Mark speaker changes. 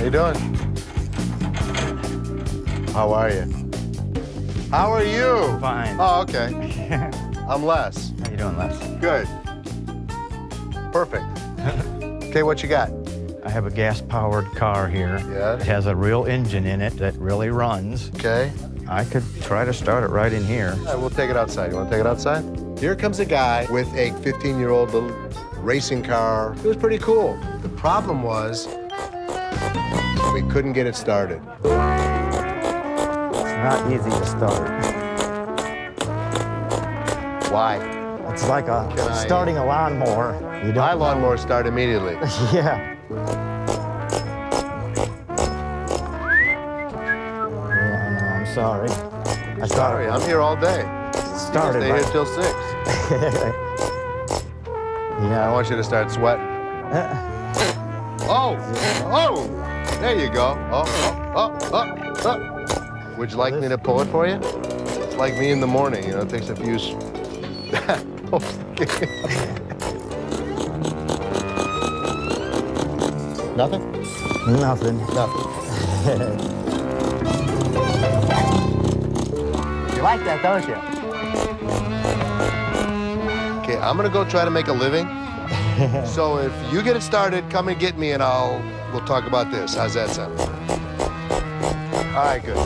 Speaker 1: How you doing? How are you? How are you?
Speaker 2: Fine.
Speaker 1: Oh, okay. I'm Les.
Speaker 2: How you doing, Les?
Speaker 1: Good. Perfect. Okay, what you got?
Speaker 2: I have a gas-powered car here.
Speaker 1: Yeah.
Speaker 2: It has a real engine in it that really runs.
Speaker 1: Okay.
Speaker 2: I could try to start it right in here.
Speaker 1: All right, we'll take it outside. You want to take it outside? Here comes a guy with a 15-year-old little racing car. It was pretty cool. The problem was we couldn't get it started.
Speaker 2: It's not easy to start.
Speaker 1: Why?
Speaker 2: It's like starting a lawnmower. You don't
Speaker 1: My lawnmower start immediately.
Speaker 2: Yeah. Yeah, I know. I'm sorry.
Speaker 1: Sorry, I'm here all day.
Speaker 2: Started.
Speaker 1: Stay here till 6.
Speaker 2: Yeah.
Speaker 1: I want you to start sweating. Oh! Oh! There you go. Oh, oh, oh, oh, oh. Would you like me to pull it for you? It's like me in the morning, you know, it takes a few... Nothing?
Speaker 2: Nothing.
Speaker 1: Nothing.
Speaker 2: You like that, don't you?
Speaker 1: Okay, I'm gonna go try to make a living. So if you get it started, come and get me and we'll talk about this. How's that sound? All right, good.